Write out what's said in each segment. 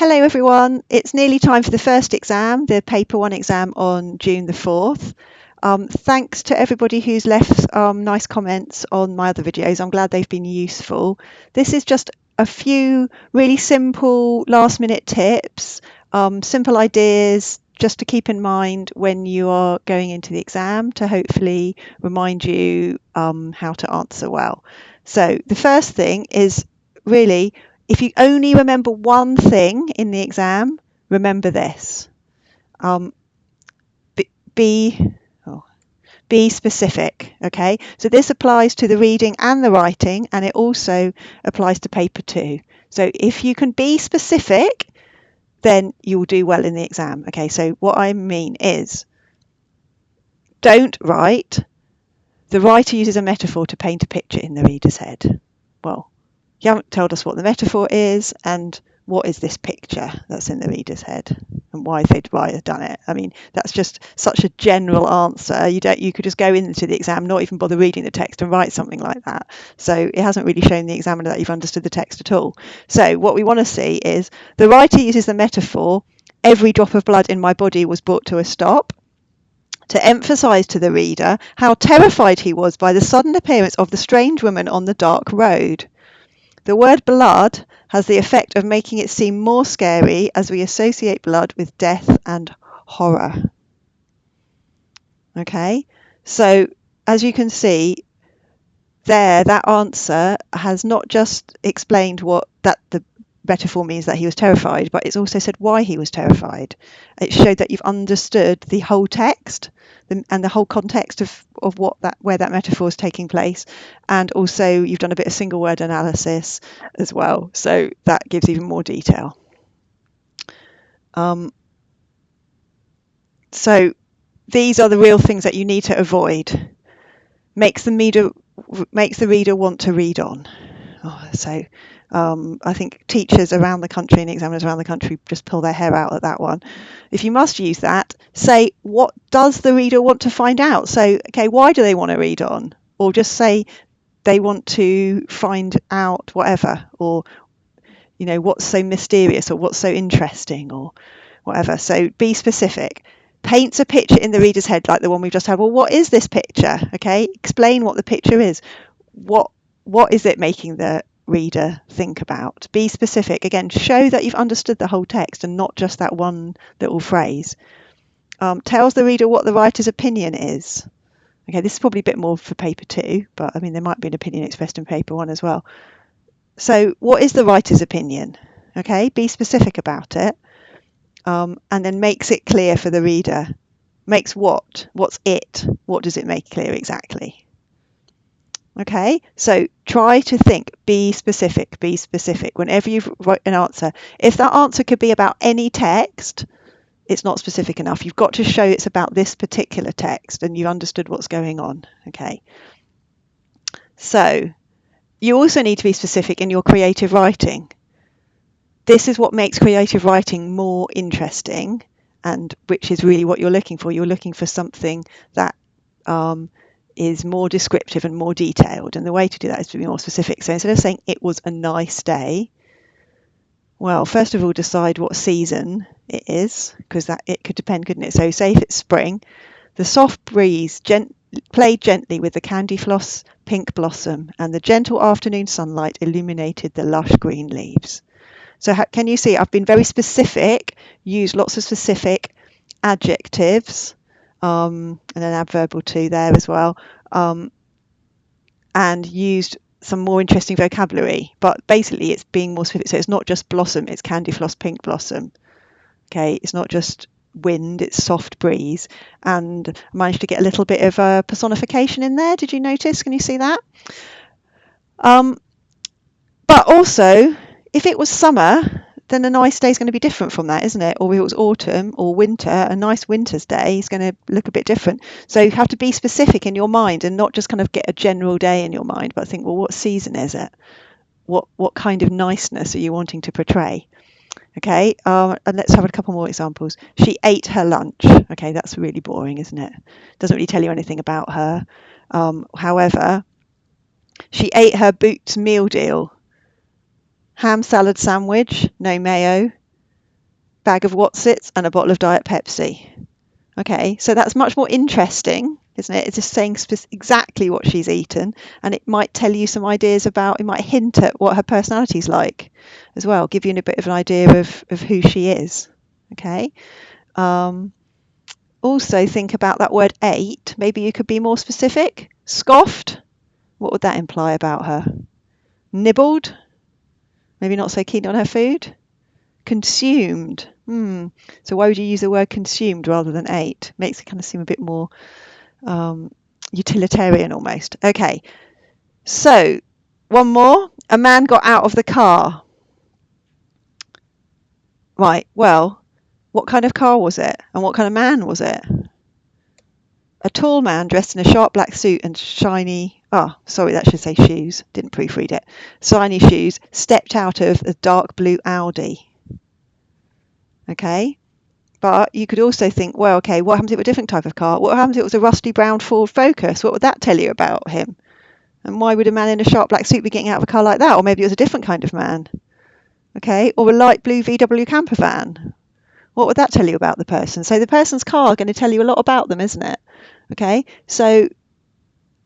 Hello everyone, it's nearly time for the first exam, the Paper 1 exam on June the 4th. Thanks to everybody who's left nice comments on my other videos. I'm glad they've been useful. This is just a few really simple last minute tips, simple ideas just to keep in mind when you are going into the exam to hopefully remind you how to answer well. So the first thing is really, if you only remember one thing in the exam, remember this. Be specific, okay? So this applies to the reading and the writing, and it also applies to paper 2. So if you can be specific, then you'll do well in the exam, okay? So what I mean is, don't write, the writer uses a metaphor to paint a picture in the reader's head. Well, you haven't told us what the metaphor is, and what is this picture that's in the reader's head, and why they'd have done it. I mean, that's just such a general answer. You could just go into the exam, not even bother reading the text, and write something like that. So it hasn't really shown the examiner that you've understood the text at all. So what we want to see is the writer uses the metaphor, every drop of blood in my body was brought to a stop, to emphasise to the reader how terrified he was by the sudden appearance of the strange woman on the dark road. The word blood has the effect of making it seem more scary as we associate blood with death and horror. Okay, so as you can see there, that answer has not just explained what that the metaphor means that he was terrified, but it's also said why he was terrified. It showed that you've understood the whole text and the whole context of where that metaphor is taking place, and also you've done a bit of single word analysis as well, so that gives even more detail. So these are the real things that you need to avoid. Makes the reader want to read on. I think teachers around the country and examiners around the country just pull their hair out at that one. If you must use that, say, what does the reader want to find out? So, okay, why do they want to read on? Or just say they want to find out whatever, or, what's so mysterious or what's so interesting or whatever. So be specific. Paints a picture in the reader's head like the one we've just had. Well, what is this picture? Okay, explain what the picture is. What is it making the reader think about? Be specific. Again, show that you've understood the whole text and not just that one little phrase. Tells the reader what the writer's opinion is. Okay, this is probably a bit more for paper 2, but I mean there might be an opinion expressed in paper 1 as well. So what is the writer's opinion? Okay, be specific about it. And then makes it clear for the reader. Makes what? What's it? What does it make clear exactly? Okay, so try to think, be specific. Whenever you write an answer, if that answer could be about any text, it's not specific enough. You've got to show it's about this particular text and you've understood what's going on. Okay, so you also need to be specific in your creative writing. This is what makes creative writing more interesting, and which is really what you're looking for. You're looking for something that is more descriptive and more detailed, and the way to do that is to be more specific. So instead of saying it was a nice day, well, first of all, decide what season it is, because that it could depend, couldn't it? So say if it's spring, the soft breeze played gently with the candy floss pink blossom, and the gentle afternoon sunlight illuminated the lush green leaves. So can you see I've been very specific, used lots of specific adjectives, and an adverbial too there as well, and used some more interesting vocabulary. But basically it's being more specific. So it's not just blossom, it's candy floss pink blossom. Okay, it's not just wind, it's soft breeze. And I managed to get a little bit of a personification in there. Did you notice? Can you see that? But also, if it was summer, then a nice day is going to be different from that, isn't it? Or if it was autumn or winter, a nice winter's day is going to look a bit different. So you have to be specific in your mind and not just kind of get a general day in your mind, but think, well, what season is it? What kind of niceness are you wanting to portray? Okay, and let's have a couple more examples. She ate her lunch. Okay, that's really boring, isn't it? Doesn't really tell you anything about her. However, she ate her Boots meal deal. Ham salad sandwich, no mayo. bag of Wotsits and a bottle of Diet Pepsi. Okay, so that's much more interesting, isn't it? It's just saying exactly what she's eaten, and it might tell you some ideas about, it might hint at what her personality's like as well, give you a bit of an idea of who she is. Okay. Also think about that word ate. Maybe you could be more specific. Scoffed. What would that imply about her? Nibbled. Maybe not so keen on her food. Consumed. So why would you use the word consumed rather than ate? Makes it kind of seem a bit more utilitarian almost. Okay, so one more. A man got out of the car. Right, well, what kind of car was it? And what kind of man was it? A tall man dressed in a sharp black suit and shiny, that should say shoes, didn't proofread it, shiny shoes, stepped out of a dark blue Audi. Okay, but you could also think, well, okay, what happens if it was a different type of car? What happens if it was a rusty brown Ford Focus? What would that tell you about him? And why would a man in a sharp black suit be getting out of a car like that? Or maybe it was a different kind of man. Okay, or a light blue VW camper van. What would that tell you about the person? So the person's car is going to tell you a lot about them, isn't it? Okay, so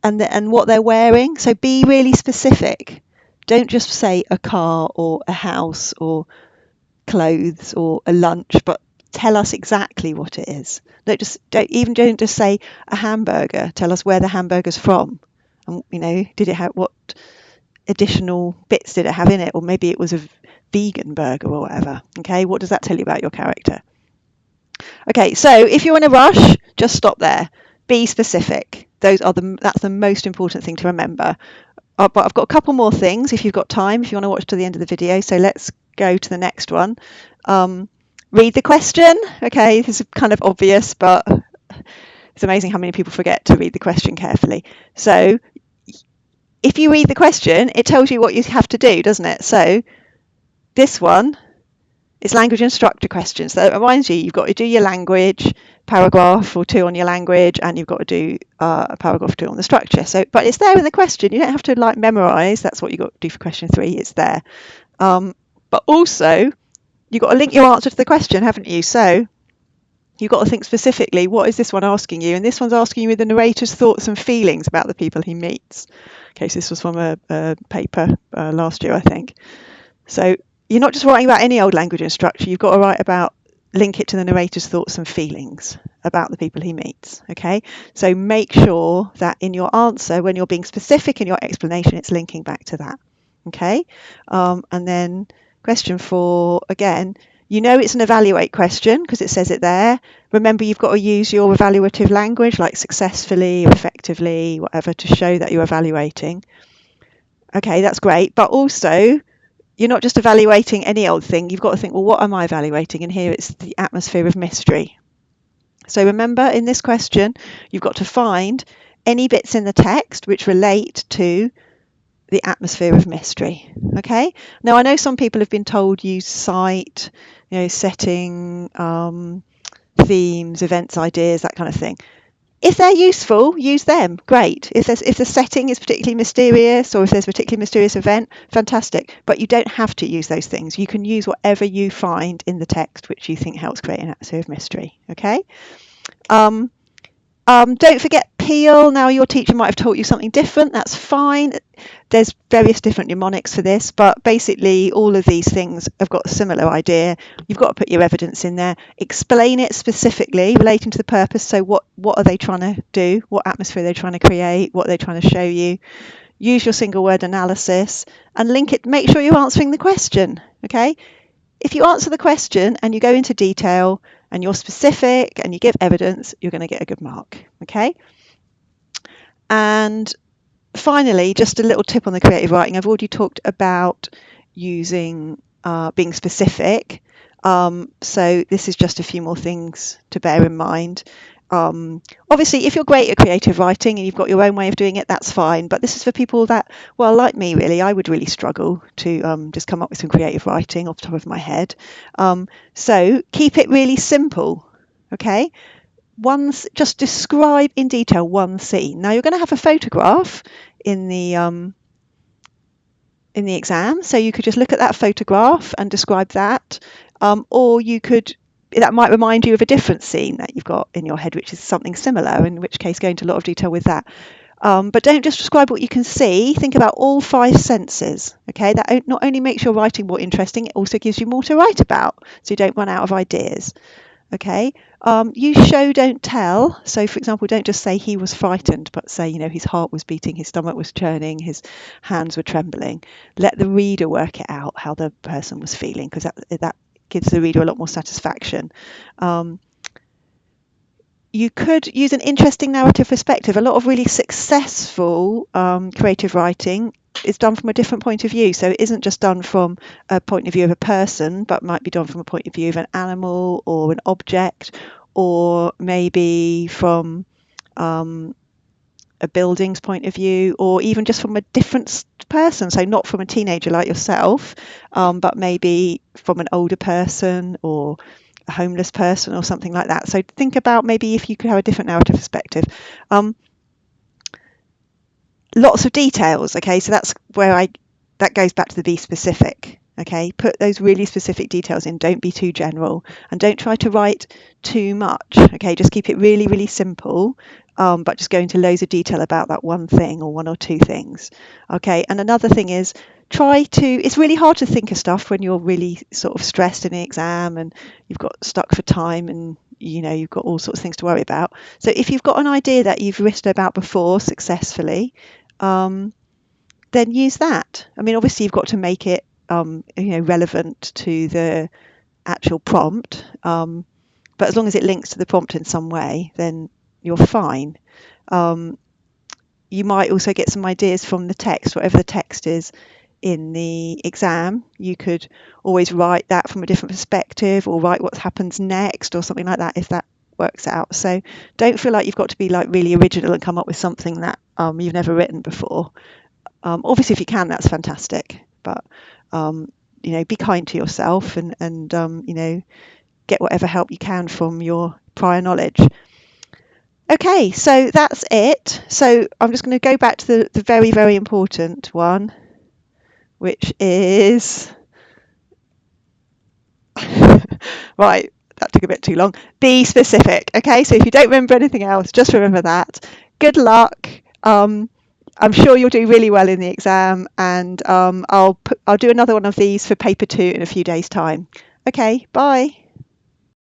and what they're wearing. So be really specific. Don't just say a car or a house or clothes or a lunch, but tell us exactly what it is. Don't just say a hamburger. Tell us where the hamburger's from, and did it have, what additional bits did it have in it, or maybe it was a vegan burger or whatever. Okay, what does that tell you about your character? Okay, so if you're in a rush, just stop there. Be specific. That's the most important thing to remember. But I've got a couple more things if you've got time, if you want to watch to the end of the video. So let's go to the next one. Read the question. Okay, this is kind of obvious, but it's amazing how many people forget to read the question carefully. So if you read the question, it tells you what you have to do, doesn't it? So this one is language and structure questions. So it reminds you, you've got to do your language, paragraph or two on your language, and you've got to do a paragraph or two on the structure. So, but it's there in the question. You don't have to memorize. That's what you've got to do for question 3. It's there. But also, you've got to link your answer to the question, haven't you? So you've got to think specifically, what is this one asking you? And this one's asking you the narrator's thoughts and feelings about the people he meets. Okay, so this was from a paper last year, I think. So you're not just writing about any old language and structure. You've got to write about, link it to the narrator's thoughts and feelings about the people he meets. Okay, so make sure that in your answer, when you're being specific in your explanation, it's linking back to that. Okay, and then question 4, again, it's an evaluate question because it says it there. Remember, you've got to use your evaluative language, like successfully or effectively, whatever, to show that you're evaluating. Okay, that's great. But also, you're not just evaluating any old thing. You've got to think, well, what am I evaluating? And here it's the atmosphere of mystery. So remember, in this question, you've got to find any bits in the text which relate to the atmosphere of mystery. Okay. Now, I know some people have been told use cite, setting, themes, events, ideas, that kind of thing. If they're useful, use them. Great. If the setting is particularly mysterious, or if there's a particularly mysterious event, fantastic. But you don't have to use those things. You can use whatever you find in the text which you think helps create an atmosphere of mystery. Okay. Don't forget Peel. Now, your teacher might have taught you something different. That's fine. There's various different mnemonics for this, but basically all of these things have got a similar idea. You've got to put your evidence in there. Explain it specifically relating to the purpose. So what are they trying to do? What atmosphere are they trying to create? What are they trying to show you? Use your single word analysis and link it. Make sure you're answering the question. Okay. If you answer the question and you go into detail and you're specific and you give evidence, you're going to get a good mark. Okay. And finally, just a little tip on the creative writing. I've already talked about using being specific. So this is just a few more things to bear in mind. Obviously, if you're great at creative writing and you've got your own way of doing it, that's fine. But this is for people that, well, like me, really, I would really struggle to just come up with some creative writing off the top of my head. So keep it really simple. Okay. Just describe in detail one scene. Now, you're going to have a photograph in the in the exam. So you could just look at that photograph and describe that, or that might remind you of a different scene that you've got in your head, which is something similar, in which case go into a lot of detail with that. But don't just describe what you can see. Think about all 5 senses. Okay, that not only makes your writing more interesting, it also gives you more to write about, so you don't run out of ideas. Okay, use show, don't tell. So, for example, don't just say he was frightened, but say, his heart was beating, his stomach was churning, his hands were trembling. Let the reader work it out how the person was feeling, because that gives the reader a lot more satisfaction. You could use an interesting narrative perspective. A lot of really successful creative writing is done from a different point of view. So it isn't just done from a point of view of a person, but might be done from a point of view of an animal or an object, or maybe from a building's point of view, or even just from a different person. So not from a teenager like yourself, but maybe from an older person or a homeless person or something like that. So think about maybe if you could have a different narrative perspective. Lots of details. Okay, so that's where that goes back to the be specific. Okay, put those really specific details in. Don't be too general, and don't try to write too much. Okay, just keep it really, really simple, but just go into loads of detail about that one thing or one or two things. Okay, and another thing is it's really hard to think of stuff when you're really sort of stressed in the exam and you've got stuck for time and you've got all sorts of things to worry about. So if you've got an idea that you've written about before successfully, then use that. I mean, obviously you've got to make it relevant to the actual prompt, but as long as it links to the prompt in some way, then you're fine. You might also get some ideas from the text, whatever the text is in the exam. You could always write that from a different perspective, or write what happens next or something like that, if that works out. So don't feel like you've got to be like really original and come up with something that you've never written before. Obviously if you can, that's fantastic, but be kind to yourself and get whatever help you can from your prior knowledge. Okay, so that's it. So I'm just going to go back to the very, very important one, which is right, that took a bit too long. Be specific. Okay, so if you don't remember anything else, just remember that. Good luck. I'm sure you'll do really well in the exam, and I'll do another one of these for paper 2 in a few days' time. Okay, bye.